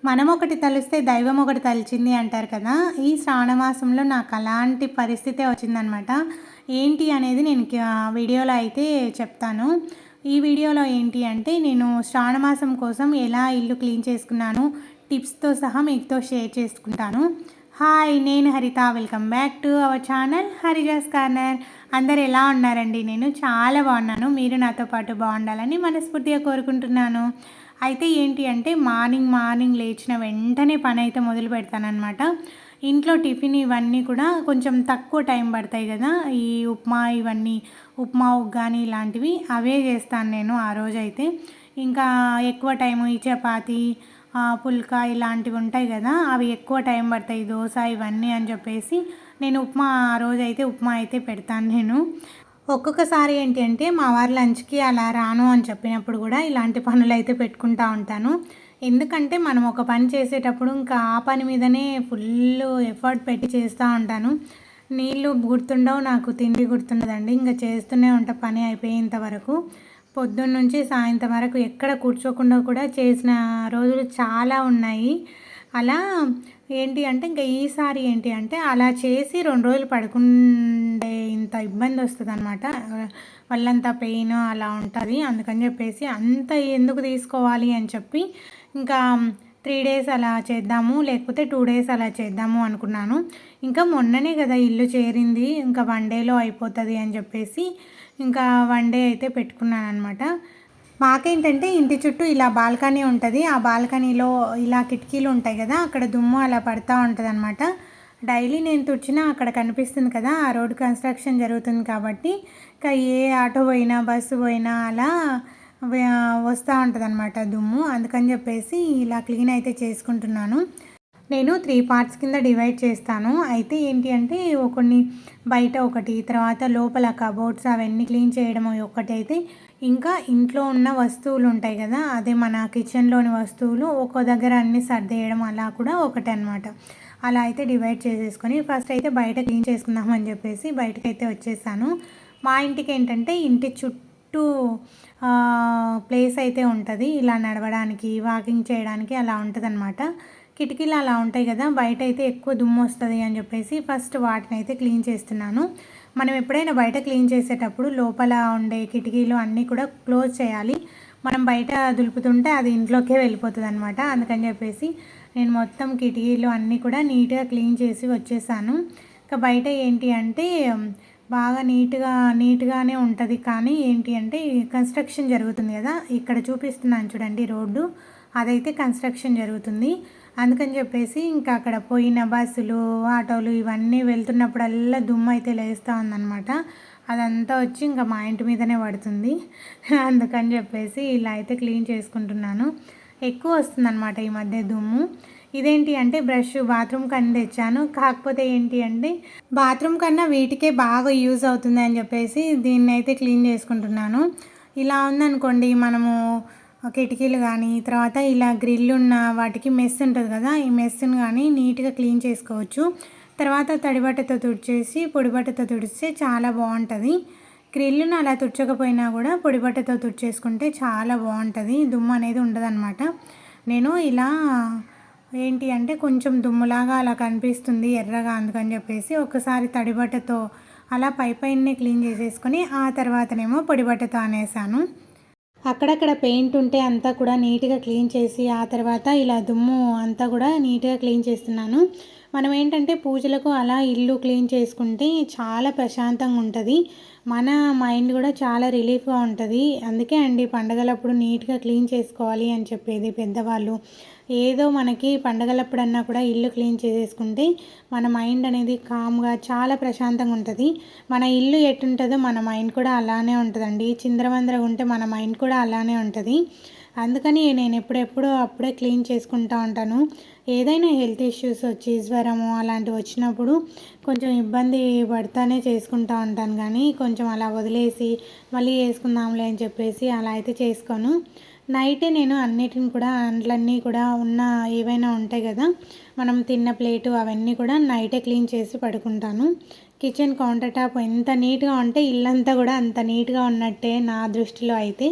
మనం ఒకటి తలుస్తే దైవం ఒకటి తలిచింది అంటారు కదా! ఈ శ్రావణ మాసంలో నాకు అలాంటి పరిస్థితే వచ్చిందనమాట. ఏంటి అనేది నేను వీడియోలో అయితే చెప్తాను. ఈ వీడియోలో ఏంటి అంటే నేను శ్రావణ మాసం కోసం ఎలా ఇల్లు క్లీన్ చేసుకున్నాను, టిప్స్‌తో సహా మీతో షేర్ చేసుకుంటాను. హాయ్! నేను Haritha. Welcome back to our channel Harija's corner. అందరూ ఎలా ఉన్నారండి? నేను చాలా బాగున్నాను. మీరు నాతో పాటు బాగుండాలని మనస్ఫూర్తిగా కోరుకుంటున్నాను. అయితే ఏంటి అంటే మార్నింగ్ లేచిన వెంటనే పని అయితే మొదలు పెడతానన్నమాట. ఇంట్లో టిఫిన్ ఇవన్నీ కూడా కొంచెం తక్కువ టైం పడతాయి కదా! ఈ ఉప్మా ఇవన్నీ ఉప్మా ఉగ్గాని ఇలాంటివి అవే చేస్తాను నేను ఆ రోజైతే. ఇంకా ఎక్కువ టైము ఈ చపాతీ పుల్కా ఇలాంటివి ఉంటాయి కదా! అవి ఎక్కువ టైం పడతాయి. దోస ఇవన్నీ అని చెప్పేసి నేను ఉప్మా ఆ రోజైతే ఉప్మా అయితే పెడతాను నేను. ఒక్కొక్కసారి ఏంటి అంటే మా వారు లంచ్‌కి అలా రాను అని చెప్పినప్పుడు కూడా ఇలాంటి పనులైతే పెట్టుకుంటా ఉంటాను. ఎందుకంటే మనం ఒక పని చేసేటప్పుడు ఇంకా ఆ పని మీదనే ఫుల్లు ఎఫర్ట్ పెట్టి చేస్తూ ఉంటాను. నీళ్ళు గుర్తుండవు, నాకు తిండి గుర్తుండదండి. ఇంక చేస్తూనే ఉంటా పని అయిపోయేంత వరకు. పొద్దున్నుంచి సాయంత్రం వరకు ఎక్కడ కూర్చోకుండా కూడా చేసిన రోజులు చాలా ఉన్నాయి. అలా ఏంటి అంటే ఇంకా ఈసారి ఏంటి అంటే అలా చేసి 2 రోజులు పడుకుండే ఇంత ఇబ్బంది వస్తుందన్నమాట. ఒళ్ళంతా పెయిన్ అలా ఉంటుంది. అందుకని చెప్పేసి అంత ఎందుకు తీసుకోవాలి అని చెప్పి ఇంకా 3 డేస్ అలా చేద్దాము, లేకపోతే 2 డేస్ అలా చేద్దాము అనుకున్నాను. ఇంకా మొన్ననే కదా ఇల్లు చేరింది, ఇంకా 1 డేలో అయిపోతుంది అని చెప్పేసి ఇంకా 1 డే అయితే పెట్టుకున్నాను అనమాట. మాకేంటంటే ఇంటి చుట్టూ ఇలా బాల్కనీ ఉంటుంది. ఆ బాల్కనీలో ఇలా కిటికీలు ఉంటాయి కదా, అక్కడ దుమ్ము అలా పడతా ఉంటుందన్నమాట. డైలీ నేను తుడిచినా అక్కడ కనిపిస్తుంది కదా, ఆ రోడ్ కన్స్ట్రక్షన్ జరుగుతుంది కాబట్టి ఇంకా ఏ ఆటో పోయినా బస్సు పోయినా అలా వస్తూ ఉంటుందన్నమాట దుమ్ము. అందుకని చెప్పేసి ఇలా క్లీన్ అయితే చేసుకుంటున్నాను. నేను 3 పార్ట్స్ కింద డివైడ్ చేస్తాను. అయితే ఏంటి అంటే కొన్ని బయట ఒకటి, తర్వాత లోపల కబోర్డ్స్ అవన్నీ క్లీన్ చేయడం ఒకటి అయితే, ఇంకా ఇంట్లో ఉన్న వస్తువులు ఉంటాయి కదా, అదే మన కిచెన్లోని వస్తువులు ఒక్కో దగ్గర అన్నీ సర్దేయడం అలా కూడా ఒకటి అనమాట. అలా అయితే డివైడ్ చేసేసుకొని ఫస్ట్ అయితే బయట క్లీన్ చేసుకుందామని చెప్పేసి బయటకైతే వచ్చేసాను. మా ఇంటికి ఏంటంటే ఇంటి చుట్టూ ప్లేస్ అయితే ఉంటుంది, ఇలా నడవడానికి వాకింగ్ చేయడానికి అలా ఉంటుందన్నమాట. కిటికీలు అలా ఉంటాయి కదా, బయట అయితే ఎక్కువ దుమ్ము వస్తుంది అని చెప్పేసి ఫస్ట్ వాటిని అయితే క్లీన్ చేస్తున్నాను. మనం ఎప్పుడైనా బయట క్లీన్ చేసేటప్పుడు లోపల ఉండే కిటికీలు అన్నీ కూడా క్లోజ్ చేయాలి. మనం బయట దులుపుతుంటే అది ఇంట్లోకే వెళ్ళిపోతుంది అనమాట. అందుకని చెప్పేసి నేను మొత్తం కిటికీలు అన్నీ కూడా నీట్గా క్లీన్ చేసి వచ్చేసాను. ఇంకా బయట ఏంటి అంటే బాగా నీట్గానే ఉంటుంది. కానీ ఏంటి అంటే కన్స్ట్రక్షన్ జరుగుతుంది కదా, ఇక్కడ చూపిస్తున్నాను చూడండి రోడ్డు, అదైతే కన్స్ట్రక్షన్ జరుగుతుంది. అందుకని చెప్పేసి ఇంకా అక్కడ పోయిన బస్సులు ఆటోలు ఇవన్నీ వెళ్తున్నప్పుడల్లా దుమ్ము అయితే లేస్తూ ఉందన్నమాట. అదంతా వచ్చి ఇంకా మా ఇంటి మీదనే పడుతుంది. అందుకని చెప్పేసి ఇలా అయితే క్లీన్ చేసుకుంటున్నాను. ఎక్కువ వస్తుందన్నమాట ఈ మధ్య దుమ్ము. ఇదేంటి అంటే బ్రష్ బాత్రూమ్ కన్నా తెచ్చాను. కాకపోతే ఏంటి అంటే బాత్రూమ్ కన్నా వీటికే బాగా యూజ్ అవుతుంది అని చెప్పేసి దీన్ని అయితే క్లీన్ చేసుకుంటున్నాను. ఇలా ఉందనుకోండి, మనము కిటికీలు కానీ తర్వాత ఇలా గ్రిల్ ఉన్న వాటికి మెస్ ఉంటుంది కదా, ఈ మెస్ని కానీ నీట్గా క్లీన్ చేసుకోవచ్చు. తర్వాత తడిబట్టతో తుడిచేసి పొడిబట్టతో తుడిస్తే చాలా బాగుంటుంది. గ్రిల్ను అలా తుడచకపోయినా కూడా పొడిబట్టతో తుడిచేసుకుంటే చాలా బాగుంటుంది, దుమ్ము అనేది ఉండదన్నమాట. నేను ఇలా ఏంటి అంటే కొంచెం దుమ్ములాగా అలా కనిపిస్తుంది ఎర్రగా, అందుకని చెప్పేసి ఒకసారి తడిబట్టతో అలా పైనే క్లీన్ చేసేసుకొని ఆ తర్వాతనేమో పొడిబట్టతో అనేసాను. అక్కడక్కడ పెయింట్ ఉంటే అంతా కూడా నీట్గా క్లీన్ చేసి ఆ తర్వాత ఇలా దుమ్ము అంతా కూడా నీట్గా క్లీన్ చేస్తున్నాను. మనం ఏంటంటే పూజలకు అలా ఇల్లు క్లీన్ చేసుకుంటే చాలా ప్రశాంతంగా ఉంటుంది, మన మైండ్ కూడా చాలా రిలీఫ్గా ఉంటుంది. అందుకే అండి పండగలప్పుడు నీట్గా క్లీన్ చేసుకోవాలి అని చెప్పేది పెద్దవాళ్ళు. ఏదో మనకి పండగలప్పుడన్నా కూడా ఇల్లు క్లీన్ చేసేసుకుంటే మన మైండ్ అనేది కామ్గా చాలా ప్రశాంతంగా ఉంటుంది. మన ఇల్లు ఎట్టుంటుందో మన మైండ్ కూడా అలానే ఉంటుందండి. చిందరవందరగా ఉంటే మన మైండ్ కూడా అలానే ఉంటుంది. అందుకని నేను ఎప్పుడెప్పుడు అప్పుడే క్లీన్ చేసుకుంటూ ఉంటాను. ఏదైనా హెల్త్ ఇష్యూస్ వచ్చి జ్వరము అలాంటివి వచ్చినప్పుడు కొంచెం ఇబ్బంది పడతానే చేసుకుంటూ ఉంటాను, కానీ కొంచెం అలా వదిలేసి మళ్ళీ వేసుకుందాంలే అని చెప్పేసి అలా అయితే చేసుకోను. నైటే నేను అన్నిటిని కూడా అంట్లన్నీ కూడా ఉన్న ఏవైనా ఉంటాయి కదా, మనం తిన్న ప్లేటు అవన్నీ కూడా నైటే క్లీన్ చేసి పడుకుంటాను. కిచెన్ కౌంటర్ టాప్ ఎంత నీట్గా ఉంటే ఇల్లంతా కూడా అంత నీట్గా ఉన్నట్టే నా దృష్టిలో అయితే.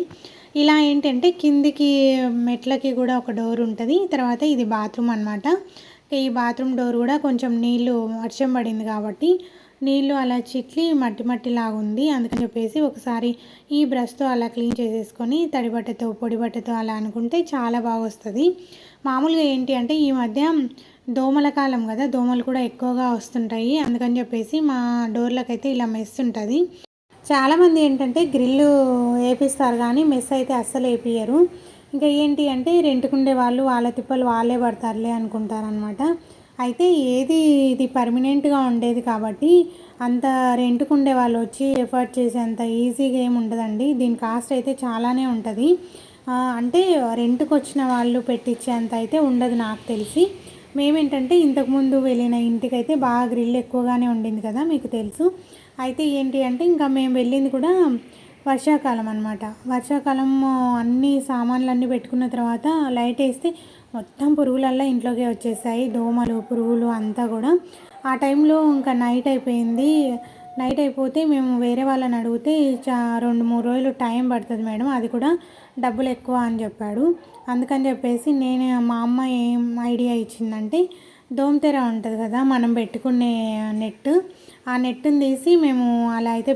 ఇలా ఏంటంటే కిందికి మెట్లకి కూడా ఒక డోర్ ఉంటుంది. తర్వాత ఇది బాత్రూమ్ అనమాట. ఈ బాత్రూమ్ డోర్ కూడా కొంచెం నీళ్ళు వర్షం పడింది కాబట్టి నీళ్ళు అలా చిట్లి మట్టి మట్టిలాగా ఉంది. అందుకని చెప్పేసి ఒకసారి ఈ బ్రష్తో అలా క్లీన్ చేసేసుకొని తడి బట్టతో పొడి బట్టతో అలా అనుకుంటే చాలా బాగా వస్తుంది. మామూలుగా ఏంటి అంటే ఈ మధ్య దోమల కాలం కదా, దోమలు కూడా ఎక్కువగా వస్తుంటాయి. అందుకని చెప్పేసి మా డోర్లకైతే ఇలా మెస్ ఉంటుంది. చాలామంది ఏంటంటే గ్రిల్లు వేపిస్తారు కానీ మెస్ అయితే అస్సలు వేపియరు. ఇంకా ఏంటి అంటే రెంట్కుండే వాళ్ళు వాళ్ళ తిప్పలు వాళ్ళే పడతారులే అనుకుంటారనమాట. అయితే ఏది ఇది పర్మనెంట్గా ఉండేది కాబట్టి అంత రెంట్కుండే వాళ్ళు వచ్చి ఎఫర్ట్ చేసేంత ఈజీగా ఏమి ఉండదండి. దీని కాస్ట్ అయితే చాలానే ఉంటుంది. అంటే రెంట్కి వచ్చిన వాళ్ళు పెట్టించేంత అయితే ఉండదు నాకు తెలిసి. మేమేంటంటే ఇంతకుముందు వెళ్ళిన ఇంటికైతే బాగా గ్రిల్ ఎక్కువగానే ఉండింది కదా, మీకు తెలుసు. అయితే ఏంటి అంటే ఇంకా మేము వెళ్ళింది కూడా వర్షాకాలం అనమాట. వర్షాకాలం అన్ని సామాన్లన్నీ పెట్టుకున్న తర్వాత లైట్ వేస్తే మొత్తం పురుగులల్లా ఇంట్లోకి వచ్చేసాయి, దోమలు పురుగులు అంతా కూడా. ఆ టైంలో ఇంకా నైట్ అయిపోయింది. నైట్ అయిపోతే మేము వేరే వాళ్ళని అడిగితే 2-3 రోజులు టైం పడుతుంది మేడం, అది కూడా డబ్బులు ఎక్కువ అని చెప్పాడు. అందుకని చెప్పేసి మా అమ్మ ఏం ఐడియా ఇచ్చిందంటే దోమతెర ఉంటుంది కదా మనం పెట్టుకునే నెట్, ఆ నెట్ని తీసి మేము అలా అయితే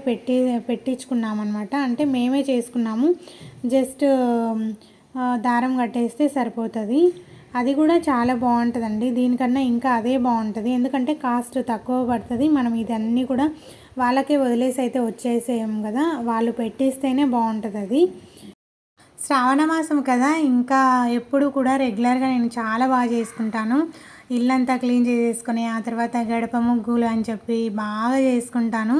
పెట్టించుకున్నాం అనమాట. అంటే మేమే చేసుకున్నాము. జస్ట్ దారం కట్టేస్తే సరిపోతుంది. అది కూడా చాలా బాగుంటుందండి. దీనికన్నా ఇంకా అదే బాగుంటుంది, ఎందుకంటే కాస్ట్ తక్కువ పడుతుంది. మనం ఇదన్నీ కూడా వాళ్ళకే వదిలేసి అయితే వచ్చేసేయం కదా, వాళ్ళు పెట్టిస్తేనే బాగుంటుంది అది. శ్రావణ మాసం కదా, ఇంకా ఎప్పుడు కూడా రెగ్యులర్గా నేను చాలా బాగా చేసుకుంటాను. ఇల్లంతా క్లీన్ చేసేసుకొని ఆ తర్వాత గడప ముగ్గులు అని చెప్పి బాగా చేసుకుంటాను.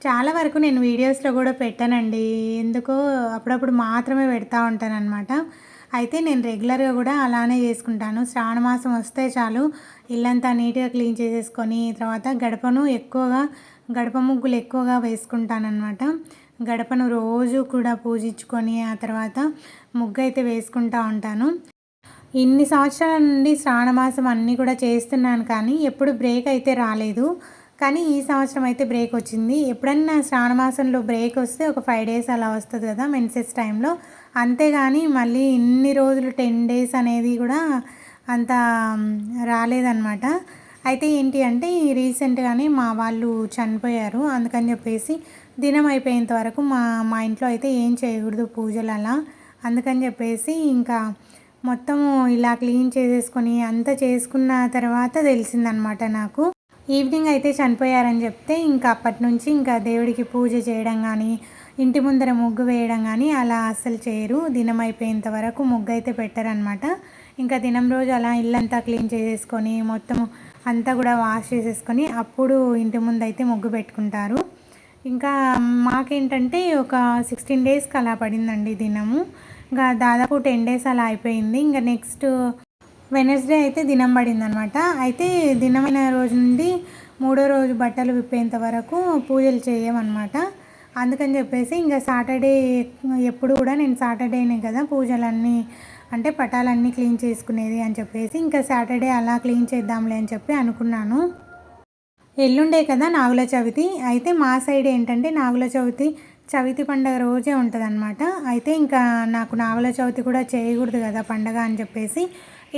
చాలా వరకు నేను వీడియోస్లో కూడా పెట్టానండి, ఎందుకో అప్పుడప్పుడు మాత్రమే పెడతా ఉంటానన్నమాట. అయితే నేను రెగ్యులర్గా కూడా అలానే చేసుకుంటాను. శ్రావణ మాసం వస్తే చాలు ఇల్లంతా నీట్గా క్లీన్ చేసేసుకొని తర్వాత గడప ముగ్గులు ఎక్కువగా వేసుకుంటానన్నమాట. గడపను రోజు కూడా పూజించుకొని ఆ తర్వాత ముగ్గు అయితే వేసుకుంటూ ఉంటాను. ఇన్ని సంవత్సరాల నుండి శ్రావణ మాసం అన్నీ కూడా చేస్తున్నాను కానీ ఎప్పుడు బ్రేక్ అయితే రాలేదు. కానీ ఈ సంవత్సరం అయితే బ్రేక్ వచ్చింది. ఎప్పుడన్నా శ్రావణ మాసంలో బ్రేక్ వస్తే ఒక 5 డేస్ అలా వస్తుంది కదా మెన్సెస్ టైంలో, అంతేగాని మళ్ళీ ఇన్ని రోజులు 10 డేస్ అనేది కూడా అంత రాలేదన్నమాట. అయితే ఏంటి అంటే రీసెంట్గానే మా వాళ్ళు చనిపోయారు. అందుకని చెప్పేసి దినం అయిపోయేంత వరకు మా ఇంట్లో అయితే ఏం చేయకూడదు పూజలు అలా. అందుకని చెప్పేసి ఇంకా మొత్తము ఇలా క్లీన్ చేసేసుకొని అంతా చేసుకున్న తర్వాత తెలిసిందనమాట నాకు. ఈవినింగ్ అయితే చనిపోయారని చెప్తే ఇంకా అప్పటి నుంచి ఇంకా దేవుడికి పూజ చేయడం కానీ ఇంటి ముందర ముగ్గు వేయడం కానీ అలా అస్సలు చేయరు. దినం అయిపోయేంత వరకు ముగ్గు అయితే పెట్టారనమాట. ఇంకా దినం రోజు అలా ఇల్లంతా క్లీన్ చేసేసుకొని మొత్తం అంతా కూడా వాష్ చేసేసుకొని అప్పుడు ఇంటి ముందు అయితే ముగ్గు పెట్టుకుంటారు. ఇంకా మాకేంటంటే ఒక 16 డేస్కి అలా పడిందండి దినము. ఇంకా దాదాపు 10 డేస్ అలా అయిపోయింది. ఇంకా నెక్స్ట్ వెనస్డే అయితే దినం పడిందనమాట. అయితే దినమైన రోజు నుండి 3వ రోజు బట్టలు విప్పేంత వరకు పూజలు చేయమన్నమాట. అందుకని చెప్పేసి ఇంకా సాటర్డే ఎప్పుడు కూడా నేను సాటర్డేనే కదా పూజలన్నీ అంటే పటాలన్నీ క్లీన్ చేసుకునేది అని చెప్పేసి ఇంకా సాటర్డే అలా క్లీన్ చేద్దాంలే అని చెప్పి అనుకున్నాను. ఎల్లుండే కదా నాగుల చవితి. అయితే మా సైడ్ ఏంటంటే నాగుల చవితి పండుగ రోజే ఉంటుందన్నమాట. అయితే ఇంకా నాకు నాగుల చవితి కూడా చేయకూడదు కదా పండగ అని చెప్పేసి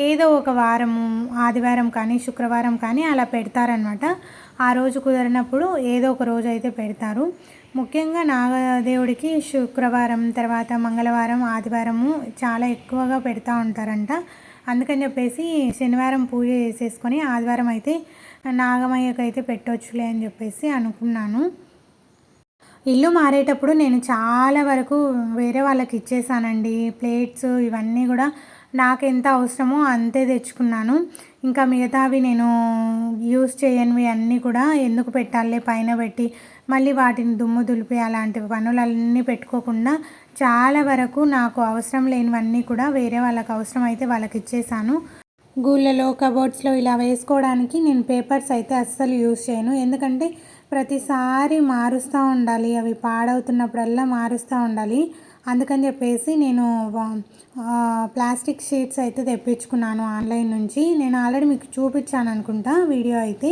ఏదో ఒక వారము ఆదివారం కానీ శుక్రవారం కానీ అలా పెడతారనమాట. ఆ రోజు కుదరినప్పుడు ఏదో ఒక రోజు అయితే పెడతారు. ముఖ్యంగా నాగదేవుడికి శుక్రవారం తర్వాత మంగళవారం ఆదివారము చాలా ఎక్కువగా పెడతా ఉంటారంట. అందుకని చెప్పేసి శనివారం పూజ చేసేసుకొని ఆదివారం అయితే నాగమయ్యకు అయితే పెట్టవచ్చులే అని చెప్పేసి అనుకున్నాను. ఇల్లు మారేటప్పుడు నేను చాలా వరకు వేరే వాళ్ళకి ఇచ్చేసానండి. ప్లేట్స్ ఇవన్నీ కూడా నాకు ఎంత అవసరమో అంతే తెచ్చుకున్నాను. ఇంకా మిగతావి నేను యూస్ చేయనివి అన్నీ కూడా ఎందుకు పెట్టాలి పైన పెట్టి మళ్ళీ వాటిని దుమ్ము దులిపి అలాంటి పనులన్నీ పెట్టుకోకుండా చాలా వరకు నాకు అవసరం లేనివన్నీ కూడా వేరే వాళ్ళకి అవసరం అయితే వాళ్ళకి ఇచ్చేసాను. గూళ్ళలో కబోర్డ్స్లో ఇలా వేసుకోవడానికి నేను పేపర్స్ అయితే అస్సలు యూస్ చేయను, ఎందుకంటే ప్రతిసారి మారుస్తూ ఉండాలి, అవి పాడవుతున్నప్పుడల్లా మారుస్తూ ఉండాలి. అందుకని చెప్పేసి నేను ప్లాస్టిక్ షీట్స్ అయితే తెప్పించుకున్నాను ఆన్లైన్ నుంచి. నేను ఆల్రెడీ మీకు చూపించాను అనుకుంటా వీడియో అయితే.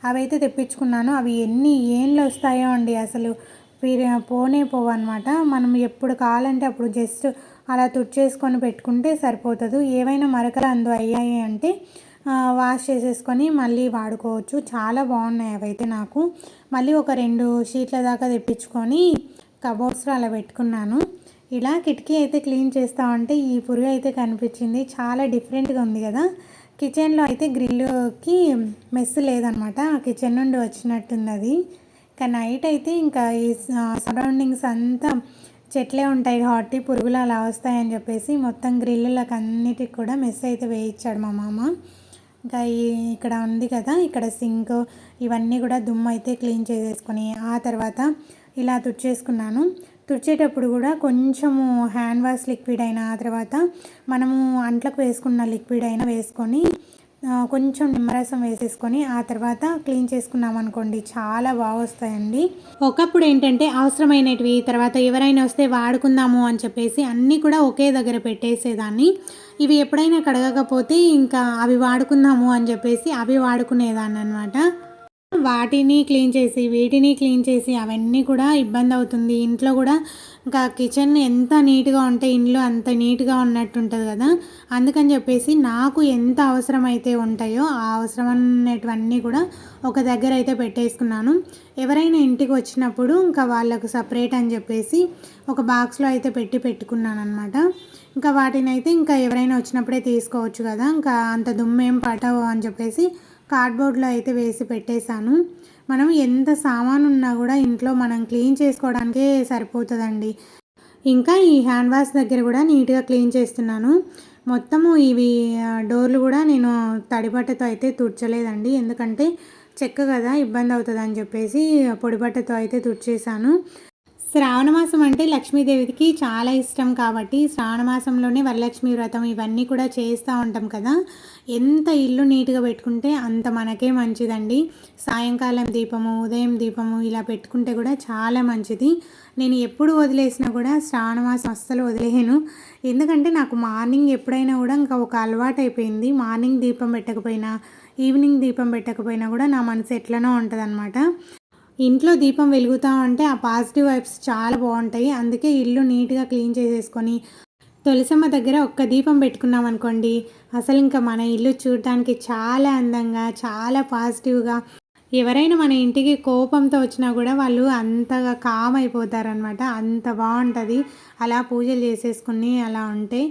అవి అయితే తెప్పించుకున్నాను. అవి ఎన్ని ఏండ్లు వస్తాయో అండి, అసలు పోనే పోవన్నమాట. మనం ఎప్పుడు కావాలంటే అప్పుడు జస్ట్ అలా తుడిచేసుకొని పెట్టుకుంటే సరిపోతుంది. ఏవైనా మరకలు అందు అయ్యాయి అంటే వాష్ చేసేసుకొని మళ్ళీ వాడుకోవచ్చు. చాలా బాగున్నాయి అవైతే నాకు. మళ్ళీ ఒక 2 షీట్ల దాకా తెప్పించుకొని కబోర్డ్స్లో అలా పెట్టుకున్నాను. ఇలా కిటికీ అయితే క్లీన్ చేస్తూ ఉంటే ఈ పురుగు అయితే కనిపించింది. చాలా డిఫరెంట్గా ఉంది కదా. కిచెన్లో అయితే గ్రిల్కి మెస్ లేదనమాట, కిచెన్ నుండి వచ్చినట్టుంది అది. ఇంకా నైట్ అయితే ఇంకా ఈ సరౌండింగ్స్ అంతా చెట్లే ఉంటాయి కాబట్టి పురుగులు అలా వస్తాయని చెప్పేసి మొత్తం గ్రిల్లులకు అన్నిటికి కూడా మెస్ అయితే వేయించాడు మా మామ. ఇంకా ఇక్కడ ఉంది కదా, ఇక్కడ సింక్ ఇవన్నీ కూడా దుమ్ము అయితే క్లీన్ చేసేసుకొని ఆ తర్వాత ఇలా తుడిచేసుకున్నాను. తుడిచేటప్పుడు కూడా కొంచెము హ్యాండ్ వాష్ లిక్విడ్ అయినా, ఆ తర్వాత మనము అంట్లకు వేసుకున్న లిక్విడ్ అయినా వేసుకొని కొంచెం నిమ్మరసం వేసేసుకొని ఆ తర్వాత క్లీన్ చేసుకున్నాం అనుకోండి, చాలా బాగా వస్తాయండి. ఒకప్పుడు ఏంటంటే అవసరమైనటివి తర్వాత ఎవరైనా వస్తే వాడుకుందాము అని చెప్పేసి అన్నీ కూడా ఒకే దగ్గర పెట్టేసేదాన్ని. ఇవి ఎప్పుడైనా కడగకపోతే ఇంకా అవి వాడుకుందాము అని చెప్పేసి అవి వాడుకునేదాన్ని అనమాట. వాటిని క్లీన్ చేసి వీటిని క్లీన్ చేసి అవన్నీ కూడా ఇబ్బంది అవుతుంది. ఇంట్లో కూడా ఇంకా కిచెన్ ఎంత నీట్గా ఉంటే ఇంట్లో అంత నీట్గా ఉన్నట్టు ఉంటుంది కదా. అందుకని చెప్పేసి నాకు ఎంత అవసరమైతే ఉంటాయో ఆ అవసరమైనటువన్నీ కూడా ఒక దగ్గర అయితే పెట్టేసుకున్నాను. ఎవరైనా ఇంటికి వచ్చినప్పుడు ఇంకా వాళ్ళకు సపరేట్ అని చెప్పేసి ఒక బాక్స్లో అయితే పెట్టుకున్నాను అనమాట. ఇంకా వాటిని అయితే ఇంకా ఎవరైనా వచ్చినప్పుడే తీసుకోవచ్చు కదా, ఇంకా అంత దుమ్మేం పట్టవు అని చెప్పేసి కార్డ్బోర్డ్లో అయితే వేసి పెట్టేశాను. మనం ఎంత సామాను ఉన్నా కూడా ఇంట్లో మనం క్లీన్ చేసుకోవడానికే సరిపోతుందండి. ఇంకా ఈ హ్యాండ్ వాష్ దగ్గర కూడా నీట్గా క్లీన్ చేస్తున్నాను. మొత్తము ఇవి డోర్లు కూడా నేను తడిబట్టతో అయితే తుడచలేదండి, ఎందుకంటే చెక్క కదా ఇబ్బంది అవుతుంది అని చెప్పేసి పొడిబట్టతో అయితే తుడిచేశాను. శ్రావణ మాసం అంటే లక్ష్మీదేవికి చాలా ఇష్టం కాబట్టి శ్రావణ మాసంలోనే వరలక్ష్మి వ్రతం ఇవన్నీ కూడా చేస్తూ ఉంటాం కదా. ఎంత ఇల్లు నీట్గా పెట్టుకుంటే అంత మనకే మంచిదండి. సాయంకాలం దీపము, ఉదయం దీపము ఇలా పెట్టుకుంటే కూడా చాలా మంచిది. నేను ఎప్పుడు వదిలేసినా కూడా శ్రావణ మాసం అస్సలు వదిలేను, ఎందుకంటే నాకు మార్నింగ్ ఎప్పుడైనా కూడా ఇంకా ఒక అలవాటు అయిపోయింది. మార్నింగ్ దీపం పెట్టకపోయినా ఈవినింగ్ దీపం పెట్టకపోయినా కూడా నా మనసు ఎట్లనో ఉంటుంది అనమాట. ఇంట్లో దీపం వెలుగుతూ ఉంటే ఆ పాజిటివ్ వైబ్స్ చాలా బాగుంటాయి. అందుకే ఇల్లు నీట్గా క్లీన్ చేసేసుకొని తులసమ్మ దగ్గర ఒక్క దీపం పెట్టుకున్నాం అనుకోండి, అసలు ఇంకా మన ఇల్లు చూడటానికి చాలా అందంగా చాలా పాజిటివ్గా, ఎవరైనా మన ఇంటికి కోపంతో వచ్చినా కూడా వాళ్ళు అంతగా కామ్ అయిపోతారనమాట. అంత బాగుంటుంది అలా పూజలు చేసేసుకుని అలా ఉంటే.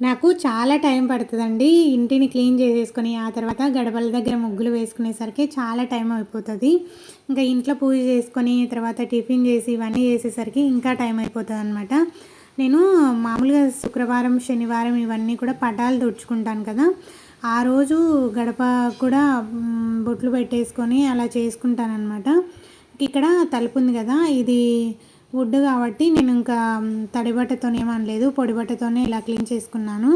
నాకు చాలా టైం పడుతుందండి ఇంటిని క్లీన్ చేసేసుకొని ఆ తర్వాత గడపల దగ్గర ముగ్గులు వేసుకునేసరికి చాలా టైం అయిపోతుంది. ఇంకా ఇంట్లో పూజ చేసుకొని తర్వాత టిఫిన్ చేసి ఇవన్నీ చేసేసరికి ఇంకా టైం అయిపోతుంది అనమాట. నేను మామూలుగా శుక్రవారం శనివారం ఇవన్నీ కూడా పటాలు తుడుచుకుంటాను కదా, ఆ రోజు గడప కూడా బొట్లు పెట్టేసుకొని అలా చేసుకుంటాను అనమాట. ఇక్కడ తలుపు ఉంది కదా, ఇది వుడ్ కాబట్టి నేను ఇంకా తడిబట్టతోనే ఏమనలేదు, పొడిబట్టతోనే ఇలా క్లీన్ చేసుకున్నాను.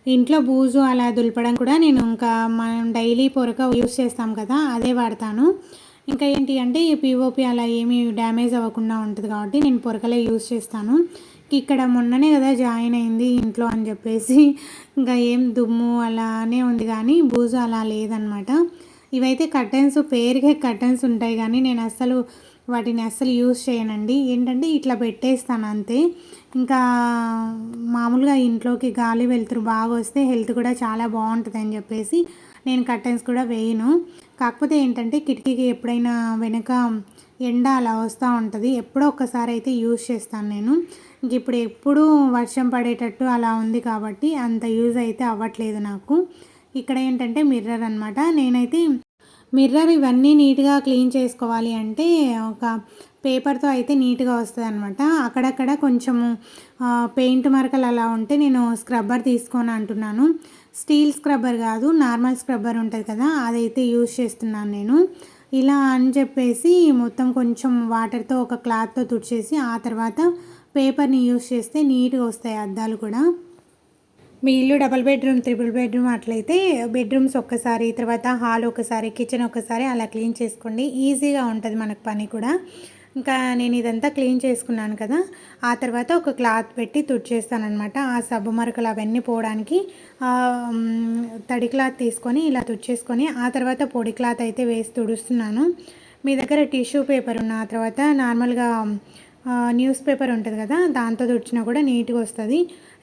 ఇంట్లో బూజు అలా దులపడం కూడా నేను ఇంకా మనం డైలీ పొరక యూస్ చేస్తాం కదా అదే వాడతాను. ఇంకా ఏంటి అంటే పిఓపి అలా ఏమీ డ్యామేజ్ అవ్వకుండా ఉంటుంది కాబట్టి నేను పొరకలే యూస్ చేస్తాను. ఇక్కడ మొన్ననే కదా జాయిన్ అయింది ఇంట్లో అని చెప్పేసి ఇంకా ఏం దుమ్ము అలానే ఉంది కానీ బూజు అలా లేదనమాట. ఇవైతే కర్టెన్స్, పేరుకే కర్టెన్స్ ఉంటాయి కానీ నేను వాటిని అస్సలు యూజ్ చేయనండి. ఏంటంటే ఇట్లా పెట్టేస్తాను అంతే. ఇంకా మామూలుగా ఇంట్లోకి గాలి వెలుతురు బాగా వస్తే హెల్త్ కూడా చాలా బాగుంటుంది అని చెప్పేసి నేను కర్టెన్స్ కూడా వేయను. కాకపోతే ఏంటంటే కిటికీకి ఎప్పుడైనా వెనక ఎండ అలా వస్తూ ఉంటుంది, ఎప్పుడో ఒక్కసారి అయితే యూజ్ చేస్తాను నేను. ఇంక ఇప్పుడు ఎప్పుడు వర్షం పడేటట్టు అలా ఉంది కాబట్టి అంత యూజ్ అయితే అవ్వట్లేదు నాకు. ఇక్కడ ఏంటంటే మిర్రర్ అనమాట. నేనైతే మిర్రర్ ఇవన్నీ నీట్గా క్లీన్ చేసుకోవాలి అంటే ఒక పేపర్తో అయితే నీట్గా వస్తుంది అనమాట. అక్కడక్కడ కొంచెము పెయింట్ మరకలు అలా ఉంటే నేను స్క్రబ్బర్ తీసుకొని అంటున్నాను. స్టీల్ స్క్రబ్బర్ కాదు, నార్మల్ స్క్రబ్బర్ ఉంటుంది కదా అదైతే యూజ్ చేస్తున్నాను నేను. ఇలా అని చెప్పేసి మొత్తం కొంచెం వాటర్తో ఒక క్లాత్తో తుడిచేసి ఆ తర్వాత పేపర్ని యూజ్ చేస్తే నీట్గా వస్తాయి అద్దాలు కూడా. మీ ఇల్లు డబుల్ బెడ్రూమ్, ట్రిపుల్ బెడ్రూమ్ అట్లయితే బెడ్రూమ్స్ ఒక్కసారి, తర్వాత హాల్ ఒకసారి, కిచెన్ ఒకసారి అలా క్లీన్ చేసుకోండి. ఈజీగా ఉంటుంది మనకు పని కూడా. ఇంకా నేను ఇదంతా క్లీన్ చేసుకున్నాను కదా, ఆ తర్వాత ఒక క్లాత్ పెట్టి తుడిచేస్తానమాట. ఆ సబ్బు మరకలు అవన్నీ పోవడానికి తడి క్లాత్ తీసుకొని ఇలా తుడిచేసుకొని ఆ తర్వాత పొడి క్లాత్ అయితే వేసి తుడుస్తున్నాను. మీ దగ్గర టిష్యూ పేపర్ ఉన్న తర్వాత నార్మల్గా న్యూస్ పేపర్ ఉంటుంది కదా, దాంతో తుడిచినా కూడా నీట్గా వస్తుంది.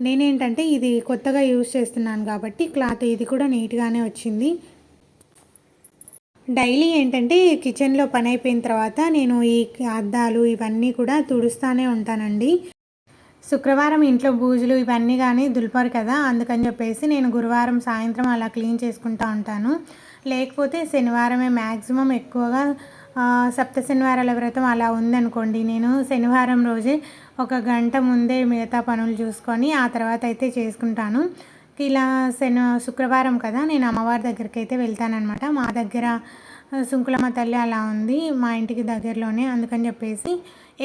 నేనేంటంటే ఇది కొత్తగా యూజ్ చేస్తున్నాను కాబట్టి క్లాత్ ఇది కూడా నీట్గానే వచ్చింది. డైలీ ఏంటంటే కిచెన్లో పని అయిపోయిన తర్వాత నేను ఈ అద్దాలు ఇవన్నీ కూడా తుడుస్తూనే ఉంటానండి. శుక్రవారం ఇంట్లో బూజులు ఇవన్నీ కానీ దులిపారు కదా, అందుకని చెప్పేసి నేను గురువారం సాయంత్రం అలా క్లీన్ చేసుకుంటూ ఉంటాను. లేకపోతే శనివారమే మ్యాక్సిమం ఎక్కువగా సప్త శనివారాల వ్రతం అలా ఉందనుకోండి, నేను శనివారం రోజే ఒక గంట ముందే మిగతా పనులు చూసుకొని ఆ తర్వాత అయితే చేసుకుంటాను. ఇలా శుక్రవారం కదా, నేను అమ్మవారి దగ్గరికి అయితే వెళ్తానన్నమాట. మా దగ్గర సుంకులమ్మ తల్లి అలా ఉంది మా ఇంటికి దగ్గరలోనే, అందుకని చెప్పేసి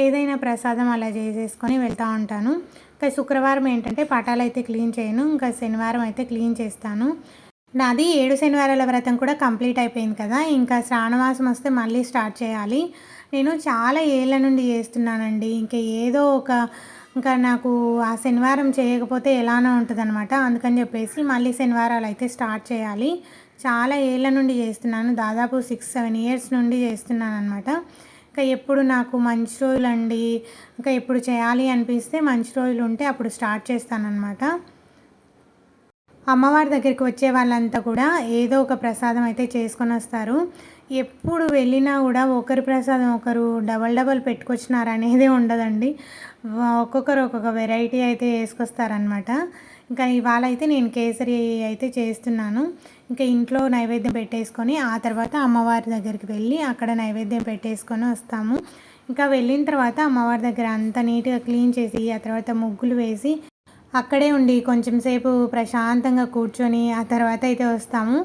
ఏదైనా ప్రసాదం అలా చేసేసుకొని వెళ్తూ ఉంటాను. ఇంకా శుక్రవారం ఏంటంటే పటాలు అయితే క్లీన్ చేయను, ఇంకా శనివారం అయితే క్లీన్ చేస్తాను. నాది 7 శనివారాల వ్రతం కూడా కంప్లీట్ అయిపోయింది కదా, ఇంకా శ్రావణమాసం వస్తే మళ్ళీ స్టార్ట్ చేయాలి. నేను చాలా ఏళ్ళ నుండి చేస్తున్నానండి. ఇంకా నాకు ఆ శనివారం చేయకపోతే ఎలానో ఉంటుందన్నమాట. అందుకని చెప్పేసి మళ్ళీ శనివారాలు అయితే స్టార్ట్ చేయాలి. చాలా ఏళ్ళ నుండి చేస్తున్నాను, దాదాపు 6-7 ఇయర్స్ నుండి చేస్తున్నాను అనమాట. ఇంకా ఎప్పుడు నాకు మంచి రోజులండి, ఇంకా ఎప్పుడు చేయాలి అనిపిస్తే మంచి రోజులు ఉంటే అప్పుడు స్టార్ట్ చేస్తానన్నమాట. అమ్మవారి దగ్గరికి వచ్చే వాళ్ళంతా కూడా ఏదో ఒక ప్రసాదం అయితే చేసుకొని వస్తారు. ఎప్పుడు వెళ్ళినా కూడా ఒకరి ప్రసాదం ఒకరు డబల్ పెట్టుకొచ్చినారు అనేదే ఉండదండి. ఒక్కొక్కరు ఒక్కొక్క వెరైటీ అయితే వేసుకొస్తారనమాట. ఇంకా ఇవాళ అయితే నేను కేసరి అయితే చేస్తున్నాను. ఇంకా ఇంట్లో నైవేద్యం పెట్టేసుకొని ఆ తర్వాత అమ్మవారి దగ్గరికి వెళ్ళి అక్కడ నైవేద్యం పెట్టేసుకొని వస్తాము. ఇంకా వెళ్ళిన తర్వాత అమ్మవారి దగ్గర అంతా నీట్గా క్లీన్ చేసి ఆ తర్వాత ముగ్గులు వేసి అక్కడే ఉండి కొంచెం సేపు ప్రశాంతంగా కూర్చొని ఆ తర్వాత అయితే వస్తాము.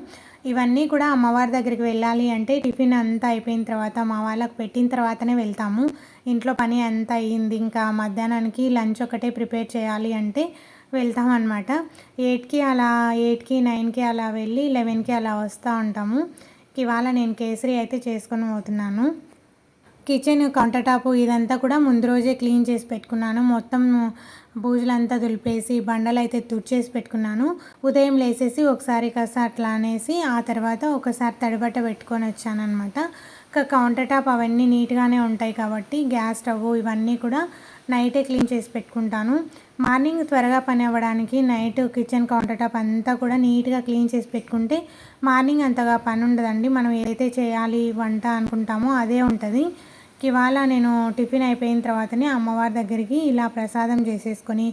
ఇవన్నీ కూడా అమ్మవారి దగ్గరికి వెళ్ళాలి అంటే టిఫిన్ అంతా అయిపోయిన తర్వాత మా వాళ్ళకి పెట్టిన తర్వాతనే వెళ్తాము. ఇంట్లో పని అంతా అయ్యింది, ఇంకా మధ్యాహ్నానికి లంచ్ ఒకటే ప్రిపేర్ చేయాలి అంటే వెళ్తామన్నమాట. 8కి అలా 8కి 9కి అలా వెళ్ళి 11కి అలా వస్తూ ఉంటాము. ఇవాళ నేను కేసరి అయితే చేసుకొని పోతున్నాను. కిచెన్ కౌంటర్ టాప్ ఇదంతా కూడా ముందు రోజే క్లీన్ చేసి పెట్టుకున్నాను. మొత్తం బూజులంతా దులిపేసి బండలు అయితే తుడిచేసి పెట్టుకున్నాను. ఉదయం లేసేసి ఒకసారి కాస్త అట్లా అనేసి ఆ తర్వాత ఒకసారి తడిబట్ట పెట్టుకొని వచ్చానమాట. ఇంకా కౌంటర్ టాప్ అవన్నీ నీట్గానే ఉంటాయి కాబట్టి గ్యాస్ స్టవ్ ఇవన్నీ కూడా నైటే క్లీన్ చేసి పెట్టుకుంటాను. మార్నింగ్ త్వరగా పని అవ్వడానికి నైట్ కిచెన్ కౌంటర్ టాప్ అంతా కూడా నీట్గా క్లీన్ చేసి పెట్టుకుంటే మార్నింగ్ అంతగా పని ఉండదండి. మనం ఏదైతే చేయాలి వంట అనుకుంటామో అదే ఉంటుంది. ఇవాళ నేను టిఫిన్ అయిపోయిన తర్వాతనే అమ్మవారి దగ్గరికి ఇలా ప్రసాదం చేసేసుకొని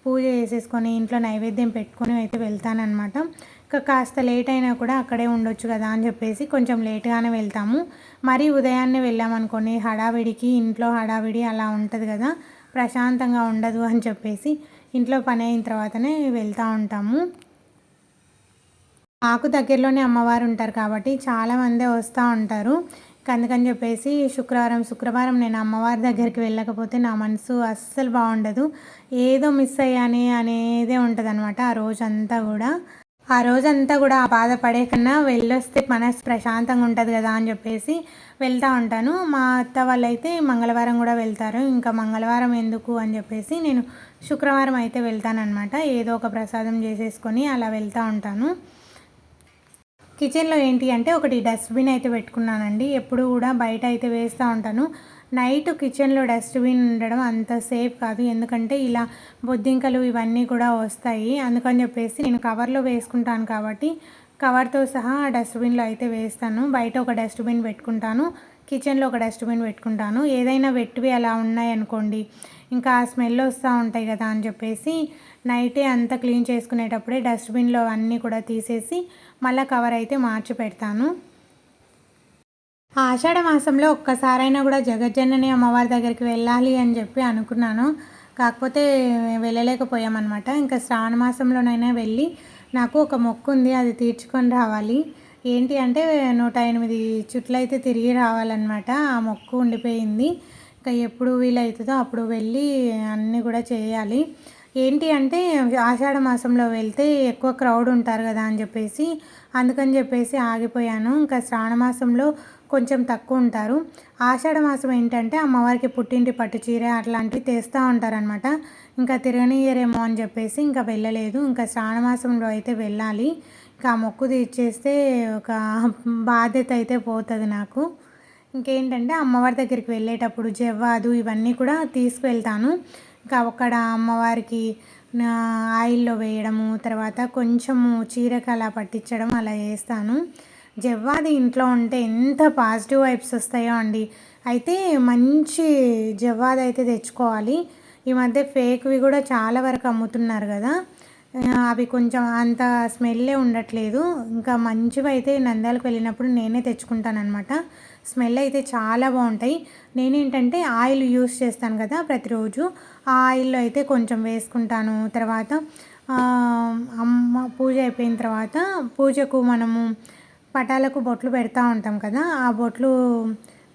పూజ చేసేసుకొని ఇంట్లో నైవేద్యం పెట్టుకొని అయితే వెళ్తానన్నమాట. ఇంకా కాస్త లేట్ అయినా కూడా అక్కడే ఉండొచ్చు కదా అని చెప్పేసి కొంచెం లేట్గానే వెళ్తాము. మరీ ఉదయాన్నే వెళ్ళామనుకోండి హడావిడికి ఇంట్లో హడావిడి అలా ఉంటుంది కదా, ప్రశాంతంగా ఉండదు అని చెప్పేసి ఇంట్లో పని అయిన తర్వాతనే వెళ్తూ ఉంటాము. మాకు దగ్గరలోనే అమ్మవారు ఉంటారు కాబట్టి చాలామంది వస్తూ ఉంటారు. అందుకని చెప్పేసి శుక్రవారం నేను అమ్మవారి దగ్గరికి వెళ్ళకపోతే నా మనసు అస్సలు బాగుండదు. ఏదో మిస్ అయ్యానే అనేదే ఉంటుంది అనమాట. ఆ రోజంతా కూడా ఆ బాధపడే కన్నా వెళ్ళొస్తే మనసు ప్రశాంతంగా ఉంటుంది కదా అని చెప్పేసి వెళ్తూ ఉంటాను. మా అత్త వాళ్ళైతే మంగళవారం కూడా వెళ్తారు. ఇంకా మంగళవారం ఎందుకు అని చెప్పేసి నేను శుక్రవారం అయితే వెళ్తానన్నమాట. ఏదో ఒక ప్రసాదం చేసేసుకొని అలా వెళ్తూ ఉంటాను. కిచెన్లో ఏంటి అంటే ఒకటి డస్ట్బిన్ అయితే పెట్టుకున్నానండి. ఎప్పుడు కూడా బయట అయితే వేస్తూ ఉంటాను. నైట్ కిచెన్లో డస్ట్బిన్ ఉండడం అంత సేఫ్ కాదు, ఎందుకంటే ఇలా బొద్దింకలు ఇవన్నీ కూడా వస్తాయి. అందుకని చెప్పేసి నేను కవర్లో వేసుకుంటాను కాబట్టి కవర్తో సహా డస్ట్బిన్లో అయితే వేస్తాను. బయట ఒక డస్ట్బిన్ పెట్టుకుంటాను, కిచెన్లో ఒక డస్ట్బిన్ పెట్టుకుంటాను. ఏదైనా వెట్టివి అలా ఉన్నాయనుకోండి ఇంకా స్మెల్ వస్తూ ఉంటాయి కదా అని చెప్పేసి నైటే అంతా క్లీన్ చేసుకునేటప్పుడే డస్ట్బిన్లో అన్నీ కూడా తీసేసి మళ్ళీ కవర్ అయితే మార్చి పెడతాను. ఆషాఢ మాసంలో ఒక్కసారైనా కూడా జగజ్జనని అమ్మవారి దగ్గరికి వెళ్ళాలి అని చెప్పి అనుకున్నాను, కాకపోతే వెళ్ళలేకపోయామన్నమాట. ఇంకా శ్రావణ మాసంలోనైనా వెళ్ళి నాకు ఒక మొక్కు ఉంది, అది తీర్చుకొని రావాలి. ఏంటి అంటే 108 చుట్లు అయితే తిరిగి రావాలన్నమాట. ఆ మొక్కు ఉండిపోయింది. ఇంకా ఎప్పుడు వీలవుతుందో అప్పుడు వెళ్ళి అన్నీ కూడా చేయాలి. ఏంటి అంటే ఆషాఢ మాసంలో వెళ్తే ఎక్కువ క్రౌడ్ ఉంటారు కదా అని చెప్పేసి అందుకని చెప్పేసి ఆగిపోయాను. ఇంకా శ్రావణ మాసంలో కొంచెం తక్కువ ఉంటారు. ఆషాఢ మాసం ఏంటంటే అమ్మవారికి పుట్టింటి పట్టు చీర అట్లాంటివి తెస్తూ ఉంటారనమాట. ఇంకా తిరగనియరేమో అని చెప్పేసి ఇంకా వెళ్ళలేదు. ఇంకా శ్రావణ మాసంలో అయితే వెళ్ళాలి. ఇంకా మొక్కు తీర్చేస్తే ఒక బాధ్యత అయితే పోతుంది నాకు. ఇంకేంటంటే అమ్మవారి దగ్గరికి వెళ్ళేటప్పుడు జవ్వాదు ఇవన్నీ కూడా తీసుకువెళ్తాను. ఇంకా అక్కడ అమ్మవారికి ఆయిల్లో వేయడము, తర్వాత కొంచెము చీరకు అలా పట్టించడం అలా చేస్తాను. జవ్వాది ఇంట్లో ఉంటే ఎంత పాజిటివ్ వైబ్స్ వస్తాయో అండి. అయితే మంచి జవ్వాది అయితే తెచ్చుకోవాలి. ఈ మధ్య ఫేక్వి కూడా చాలా వరకు అమ్ముతున్నారు కదా, అవి కొంచెం అంత స్మెల్లే ఉండట్లేదు. ఇంకా మంచివి అయితే నంద్యాలకు వెళ్ళినప్పుడు నేనే తెచ్చుకుంటానమాట. స్మెల్ అయితే చాలా బాగుంటాయి. నేనేంటంటే ఆయిల్ యూస్ చేస్తాను కదా ప్రతిరోజు, ఆ ఆయిల్లో అయితే కొంచెం వేసుకుంటాను. తర్వాత అమ్మ పూజ అయిపోయిన తర్వాత పూజకు మనము పటాలకు బొట్లు పెడతా ఉంటాం కదా, ఆ బొట్లు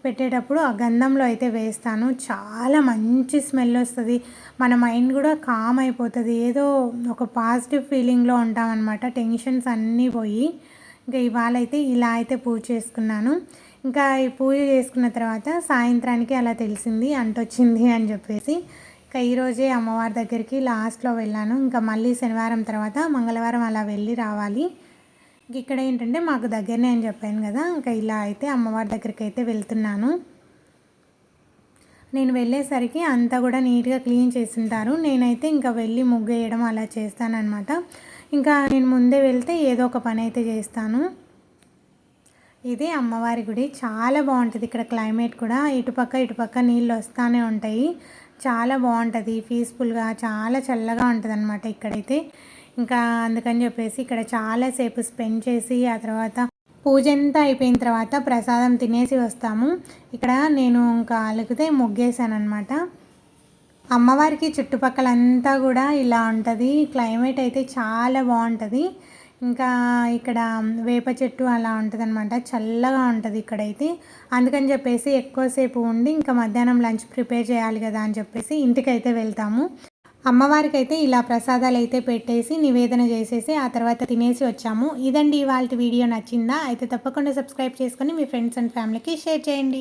పెట్టేటప్పుడు ఆ గంధంలో అయితే వేస్తాను. చాలా మంచి స్మెల్ వస్తుంది. మన మైండ్ కూడా కామ్ అయిపోతుంది. ఏదో ఒక పాజిటివ్ ఫీలింగ్లో ఉంటామన్నమాట. టెన్షన్స్ అన్నీ పోయి ఇంకా ఇవాళ అయితే ఇలా అయితే పూజ చేసుకున్నాను. ఇంకా ఈ పూజ చేసుకున్న తర్వాత సాయంత్రానికి అలా తెలిసింది అంటొచ్చింది అని చెప్పేసి ఇంకా ఈరోజే అమ్మవారి దగ్గరికి లాస్ట్లో వెళ్ళాను. ఇంకా మళ్ళీ శనివారం తర్వాత మంగళవారం అలా వెళ్ళి రావాలి. ఇక్కడ ఏంటంటే మాకు దగ్గరనే అని చెప్పాను కదా, ఇంకా ఇలా అయితే అమ్మవారి దగ్గరికి అయితే వెళ్తున్నాను. నేను వెళ్ళేసరికి అంతా కూడా నీట్గా క్లీన్ చేస్తుంటారు. నేనైతే ఇంకా వెళ్ళి ముగ్గు వేయడం అలా చేస్తానన్నమాట. ఇంకా నేను ముందే వెళ్తే ఏదో ఒక పని అయితే చేస్తాను. ఇది అమ్మవారి గుడి, చాలా బాగుంటుంది. ఇక్కడ క్లైమేట్ కూడా ఇటుపక్క నీళ్ళు వస్తూనే ఉంటాయి. చాలా బాగుంటుంది, పీస్ఫుల్గా చాలా చల్లగా ఉంటుంది అనమాట ఇక్కడైతే. ఇంకా అందుకని చెప్పేసి ఇక్కడ చాలాసేపు స్పెండ్ చేసి ఆ తర్వాత పూజ అంతా అయిపోయిన తర్వాత ప్రసాదం తినేసి వస్తాము. ఇక్కడ నేను ఇంకా అలిగితే ముగ్గేసాను అనమాట. అమ్మవారికి చుట్టుపక్కలంతా కూడా ఇలా ఉంటుంది. క్లైమేట్ అయితే చాలా బాగుంటుంది. ఇంకా ఇక్కడ వేప చెట్టు అలా ఉంటుంది అనమాట, చల్లగా ఉంటుంది ఇక్కడైతే. అందుకని చెప్పేసి ఎక్కువసేపు ఉండి ఇంకా మధ్యాహ్నం లంచ్ ప్రిపేర్ చేయాలి కదా అని చెప్పేసి ఇంటికైతే వెళ్తాము. అమ్మవారికి అయితే ఇలా ప్రసాదాలు అయితే పెట్టేసి నివేదన చేసేసి ఆ తర్వాత తినేసి వచ్చాము. ఇదండి ఇవాళ వీడియో. నచ్చిందా అయితే తప్పకుండా సబ్స్క్రైబ్ చేసుకొని మీ ఫ్రెండ్స్ అండ్ ఫ్యామిలీకి షేర్ చేయండి.